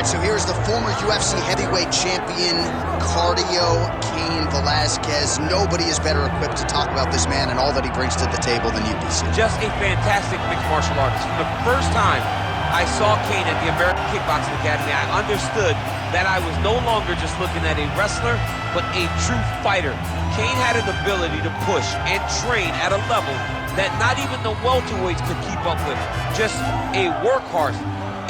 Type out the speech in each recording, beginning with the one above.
right, so here's the former UFC heavyweight champion, cardio, Cain Velasquez. Nobody is better equipped to talk about this man and all that he brings to the table than you, DC. Just a fantastic mixed martial artist. From the first time I saw Cain at the American Kickboxing Academy, I understood that I was no longer just looking at a wrestler, but a true fighter. Cain had an ability to push and train at a level that not even the welterweights could keep up with. Just a workhorse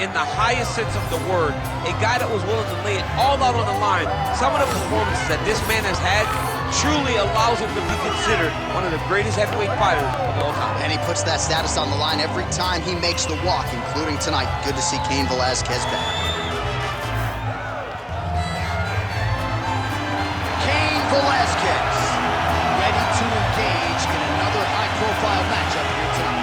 in the highest sense of the word, a guy that was willing to lay it all out on the line. Some of the performances that this man has had truly allows him to be considered one of the greatest heavyweight fighters of all time. And he puts that status on the line every time he makes the walk, including tonight. Good to see Cain Velasquez back. Cain Velasquez, ready to engage in another high-profile matchup here tonight.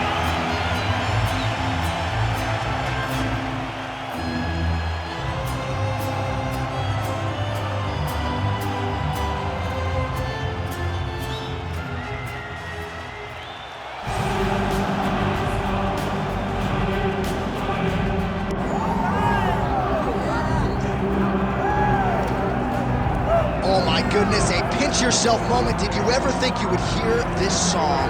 Oh my goodness, a pinch yourself moment. Did you ever think you would hear this song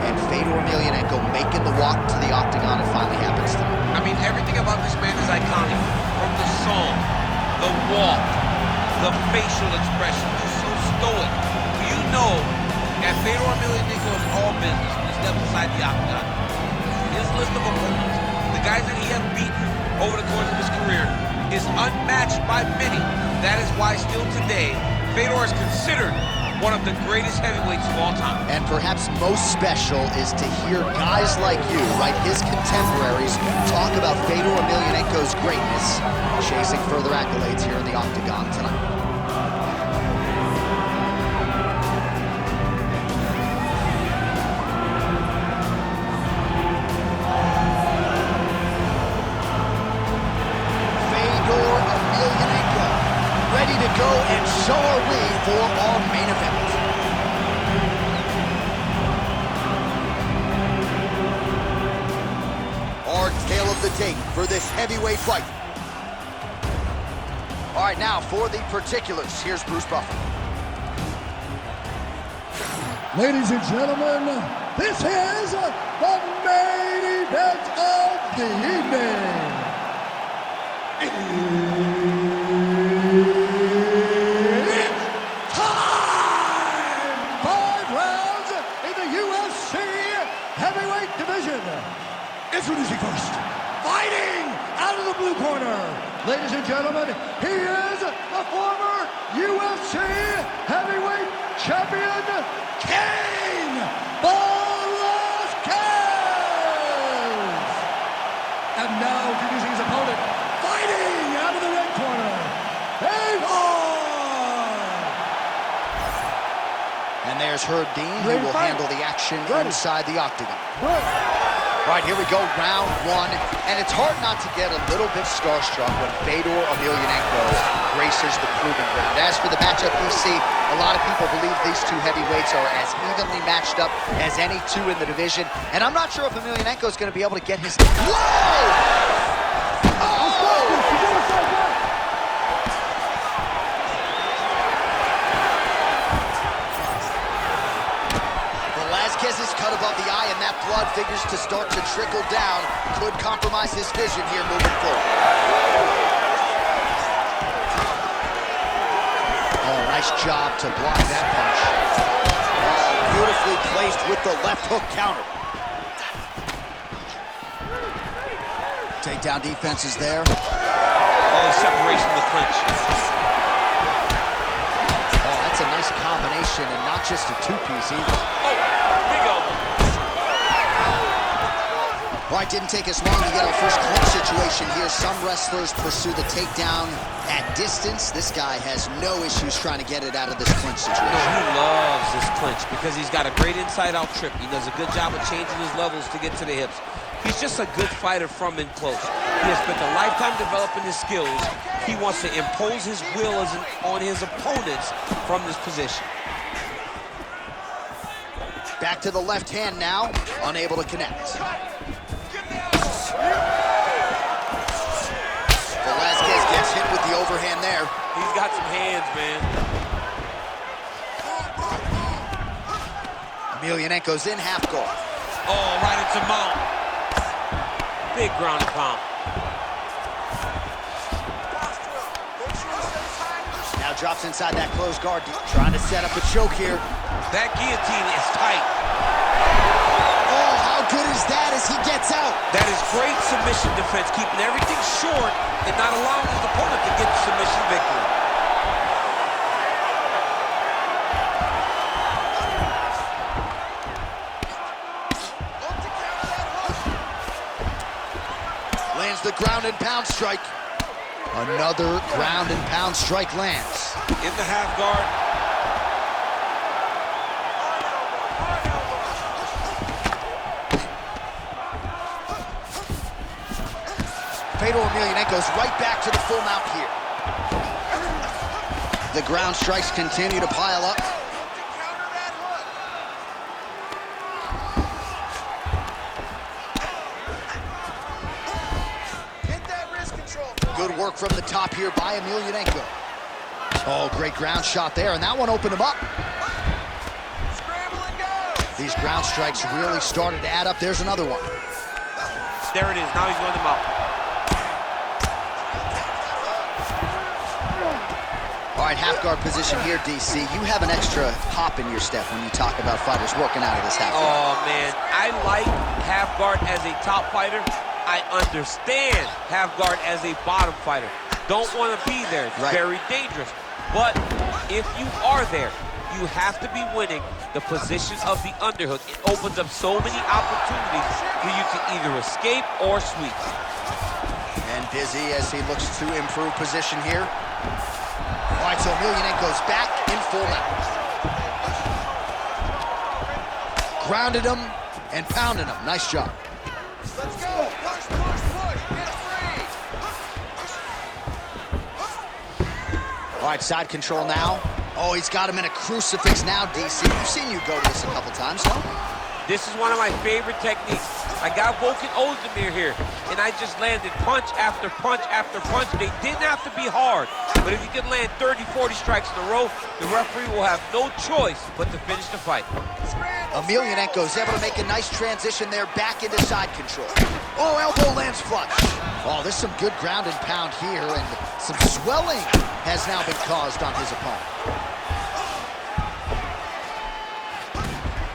and Fedor Emelianenko making the walk to the octagon? It finally happens tonight. I mean, everything about this man is iconic. From the song, the walk, the facial expression, just so stoic. You know that Fedor Emelianenko is all business when he steps inside the octagon. His list of opponents, the guys that he has beaten over the course of his career, is unmatched by many. That is why still today, Fedor is considered one of the greatest heavyweights of all time. And perhaps most special is to hear guys like you, right, his contemporaries, talk about Fedor Emelianenko's greatness, chasing further accolades here in the octagon tonight. Ready to go, and so are we for our main event. Our tale of the tape for this heavyweight fight. All right, now for the particulars, here's Bruce Buffer. Ladies and gentlemen, this is the main event of the evening. Introducing first, fighting out of the blue corner, ladies and gentlemen, he is the former UFC heavyweight champion, Cain Velasquez! And now introducing his opponent, fighting out of the red corner, And there's Herb Dean, who will handle the action inside the octagon. All right, here we go, round one, and it's hard not to get a little bit starstruck when Fedor Emelianenko graces the proving ground. As for the matchup, DC, a lot of people believe these two heavyweights are as evenly matched up as any two in the division, and I'm not sure if Emelianenko is going to be able to get his... Whoa! Velasquez is cut above the eye, and that blood figures to start to trickle down. Could compromise his vision here moving forward. Oh, nice job to block that punch. Oh, beautifully placed with the left hook counter. Takedown defense is there. Oh, separation of the clinch. Oh, that's a nice combination, and not just a two-piece either. All right, didn't take us long to get our first clinch situation here. Some wrestlers pursue the takedown at distance. This guy has no issues trying to get it out of this clinch situation. No, he loves this clinch because he's got a great inside-out trip. He does a good job of changing his levels to get to the hips. He's just a good fighter from in close. He has spent a lifetime developing his skills. He wants to impose his will on his opponents from this position. Back to the left hand now, unable to connect. Velasquez gets overhand there. He's got some hands, man. Emelianenko's in half guard. Oh, right into mount. Big ground and pound. Now drops inside that closed guard, trying to set up a choke here. That guillotine is tight. Oh, how good is that as he gets out? That is great submission defense, keeping everything short and not allowing his opponent to get the submission victory. Lands the ground and pound strike. Another ground and pound strike lands. In the half guard. Fedor Emelianenko's right back to the full mount here. The ground strikes continue to pile up. Good work from the top here by Emelianenko. Oh, great ground shot there, and that one opened him up. These ground strikes really started to add up. There's another one. There it is. Now he's going them out. All right, half guard position here, DC. You have an extra hop in your step when you talk about fighters working out of this half guard. Oh, man. I like half guard as a top fighter. I understand half guard as a bottom fighter. Don't want to be there. It's very dangerous. But if you are there, you have to be winning the position of the underhook. It opens up so many opportunities for you to either escape or sweep. And busy as he looks to improve position here. All right, so Emelianenko's back in full mount. Grounded him and pounded him. Nice job. Let's go. Push, push, push. Get free. All right, side control now. Oh, he's got him in a crucifix now, DC. We've seen you go to this a couple times, no? This is one of my favorite techniques. I got Volkan Ozdemir here, and I just landed punch after punch after punch. They didn't have to be hard, but if you can land 30, 40 strikes in a row, the referee will have no choice but to finish the fight. Emelianenko's able to make a nice transition there back into side control. Oh, elbow lands flush. Oh, there's some good ground and pound here, and some swelling has now been caused on his opponent.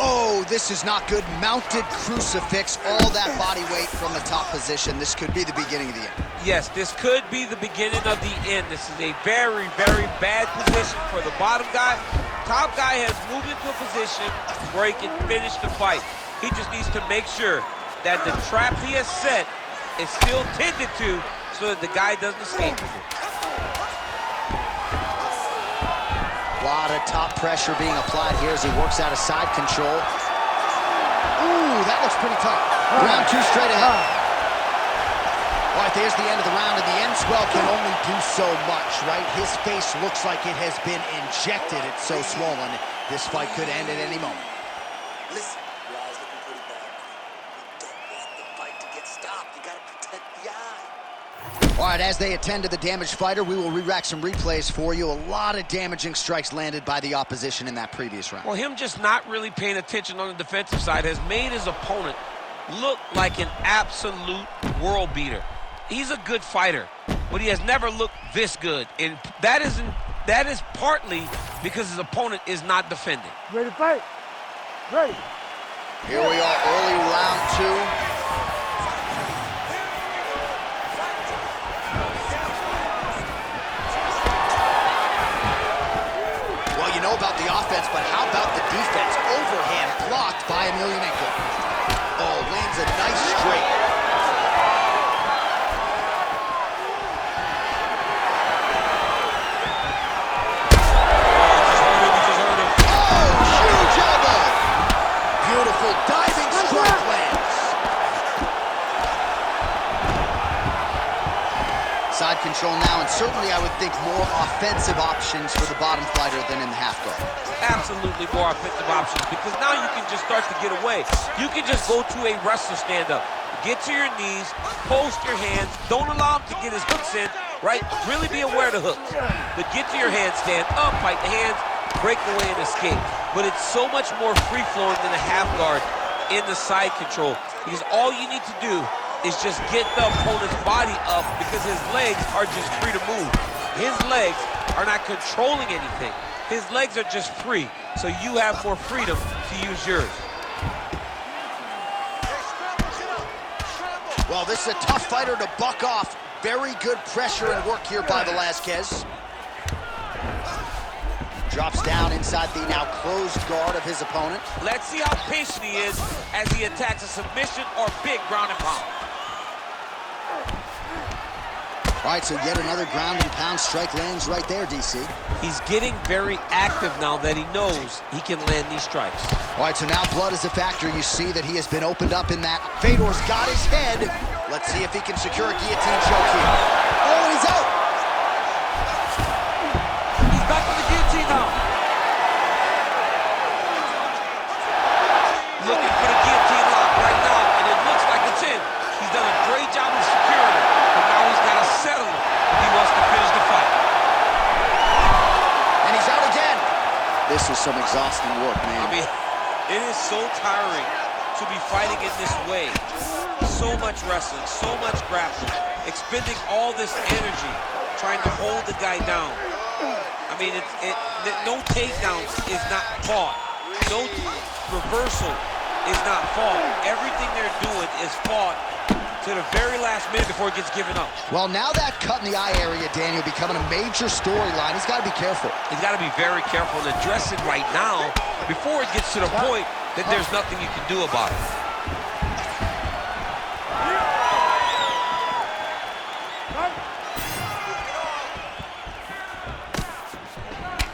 Oh, this is not good. Mounted crucifix, all that body weight from the top position. This could be the beginning of the end. Yes, this could be the beginning of the end. This is a very, very bad position for the bottom guy. Top guy has moved into a position where he can finish the fight. He just needs to make sure that the trap he has set is still tended to so that the guy doesn't escape with it. A lot of top pressure being applied here as he works out of side control. Ooh, that looks pretty tough. Round two straight ahead. All right, there's the end of the round, and the end swell can only do so much, right? His face looks like it has been injected. It's so swollen. This fight could end at any moment. Listen, your eye's looking pretty bad. You don't want the fight to get stopped. You gotta protect the eye. All right, as they attend to the damaged fighter, we will re-rack some replays for you. A lot of damaging strikes landed by the opposition in that previous round. Well, him just not really paying attention on the defensive side has made his opponent look like an absolute world beater. He's a good fighter, but he has never looked this good, and that is partly because his opponent is not defending. Ready to fight? Ready. Here we are, early round two. Well, you know about the offense, but how about the defense? Overhand blocked by Emelianenko. Oh, lands a nice straight. Diving strike lands. Side control now, and certainly I would think more offensive options for the bottom fighter than in the half guard. Absolutely more offensive options, because now you can just start to get away. You can just go to a wrestler stand-up. Get to your knees, post your hands, don't allow him to get his hooks in, right? Really be aware of the hooks. The get to your hand, stand up, fight the hands, break away and escape. But it's so much more free-flowing than a half guard in the side control, because all you need to do is just get the opponent's body up, because his legs are just free to move. His legs are not controlling anything. His legs are just free, so you have more freedom to use yours. Well, this is a tough fighter to buck off. Very good pressure and work here by Velasquez. Drops down inside the now closed guard of his opponent. Let's see how patient he is as he attacks a submission or big ground and pound. All right, so yet another ground and pound strike lands right there, DC. He's getting very active now that he knows he can land these strikes. All right, so now blood is a factor. You see that he has been opened up in that. Fedor's got his head. Let's see if he can secure a guillotine choke here. Oh, he's out. He's back on the guillotine now. Looking for the guillotine lock right now, and it looks like it's in. He's done a great job of securing it, but now he's got to settle it. He wants to finish the fight. And he's out again. This is some exhausting work, man. I mean, it is so tiring to be fighting in this way. So much wrestling, so much grappling, expending all this energy trying to hold the guy down. I mean, no takedowns is not fought. No reversal is not fought. Everything they're doing is fought to the very last minute before it gets given up. Well, now that cut in the eye area, Daniel, becoming a major storyline. He's got to be careful. He's got to be very careful and address it right now before it gets to the point that there's nothing you can do about it.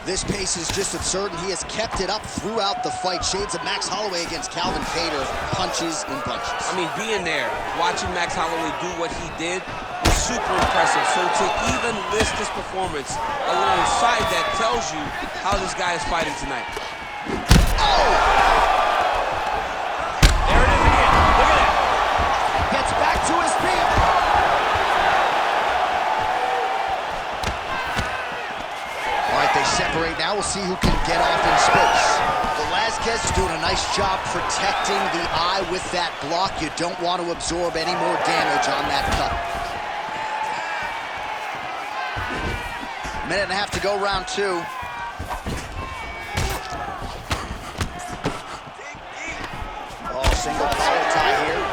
This pace is just absurd, and he has kept it up throughout the fight. Shades of Max Holloway against Calvin Kattar, punches and bunches. I mean, being there, watching Max Holloway do what he did was super impressive. So to even list this performance alongside that tells you how this guy is fighting tonight. Oh! There it is again. Look at that. Gets back to his feet. They separate now. We'll see who can get off in space. Velasquez is doing a nice job protecting the eye with that block. You don't want to absorb any more damage on that cut. Minute and a half to go, round two. Oh, single power tie here.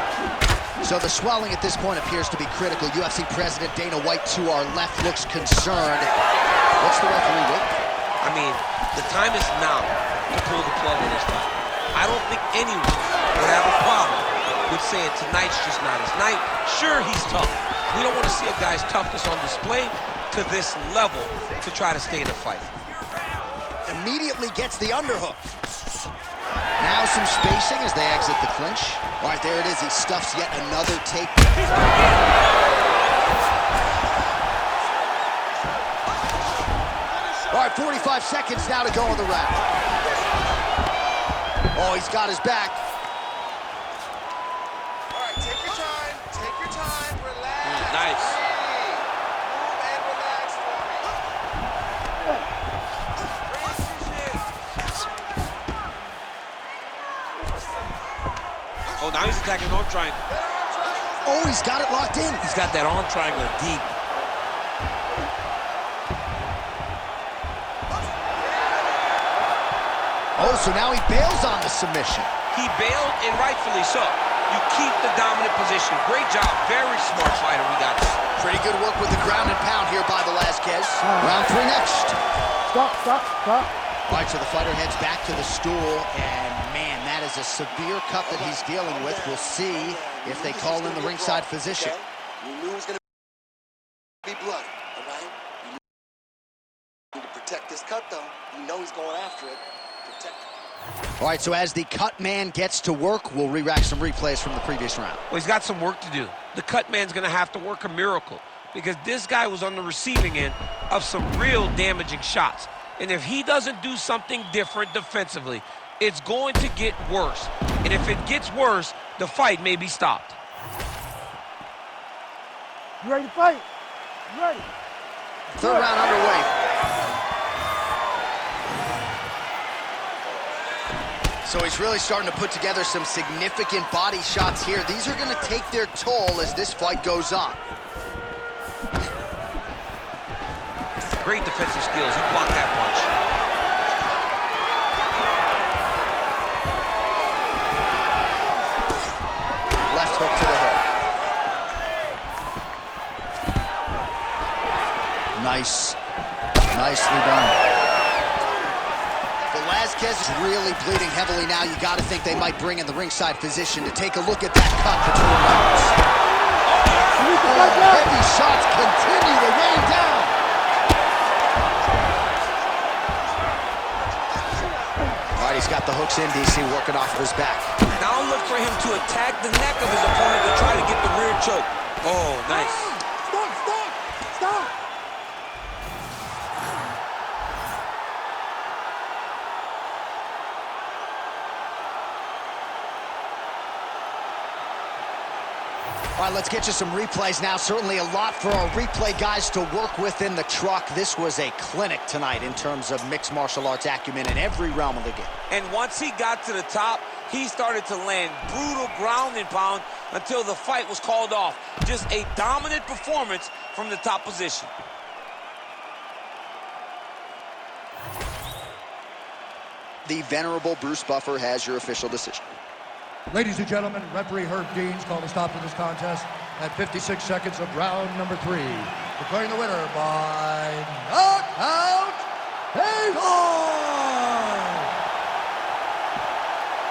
So the swelling at this point appears to be critical. UFC President Dana White to our left looks concerned. What's the referee with? I mean, the time is now to pull the plug on this fight. I don't think anyone would have a problem with saying tonight's just not his night. Sure, he's tough. We don't want to see a guy's toughness on display to this level to try to stay in the fight. Immediately gets the underhook. Now some spacing as they exit the clinch. All right, there it is. He stuffs yet another take. All right, 45 seconds now to go in the round. Oh, he's got his back. All right, take your time, relax. Nice. Move and relax for me. Oh, now he's attacking arm triangle. Oh, he's got it locked in. He's got that arm triangle deep. Oh, so now he bails on the submission. He bailed, and rightfully so. You keep the dominant position. Great job. Very smart fighter we got there. Pretty good work with the ground and pound here by Velasquez. Round three next. Stop. All right, so the fighter heads back to the stool, and man, that is a severe cut that he's dealing with. We'll see if they call in the ringside physician. You knew it was going to be bloody, all right? You need to protect this cut, though. You know he's going after it. Protect it. All right, so as the cut man gets to work, we'll re-rack some replays from the previous round. Well, he's got some work to do. The cut man's going to have to work a miracle because this guy was on the receiving end of some real damaging shots. And if he doesn't do something different defensively, it's going to get worse. And if it gets worse, the fight may be stopped. You ready to fight? You ready? Third round underway. So he's really starting to put together some significant body shots here. These are going to take their toll as this fight goes on. Great defensive skills. He blocked that punch. Left hook to the head. Nicely done. Velasquez is really bleeding heavily now. You got to think they might bring in the ringside physician to take a look at that cut between rounds. Heavy shots continue to rain down. All right, he's got the hooks in, DC, working off of his back. Now look for him to attack the neck of his opponent to try to get the rear choke. Oh, nice. Stop! All right, let's get you some replays now. Certainly a lot for our replay guys to work with in the truck. This was a clinic tonight in terms of mixed martial arts acumen in every realm of the game. And once he got to the top, he started to land brutal ground and pound until the fight was called off. Just a dominant performance from the top position. The venerable Bruce Buffer has your official decision. Ladies and gentlemen, referee Herb Dean's called a stop to this contest at 56 seconds of round number 3. Declaring the winner by knockout,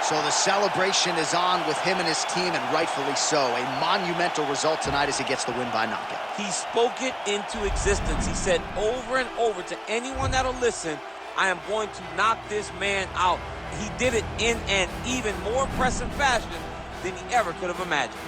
So the celebration is on with him and his team, and rightfully so. A monumental result tonight as he gets the win by knockout. He spoke it into existence. He said over and over to anyone that'll listen, I am going to knock this man out. He did it in an even more impressive fashion than he ever could have imagined.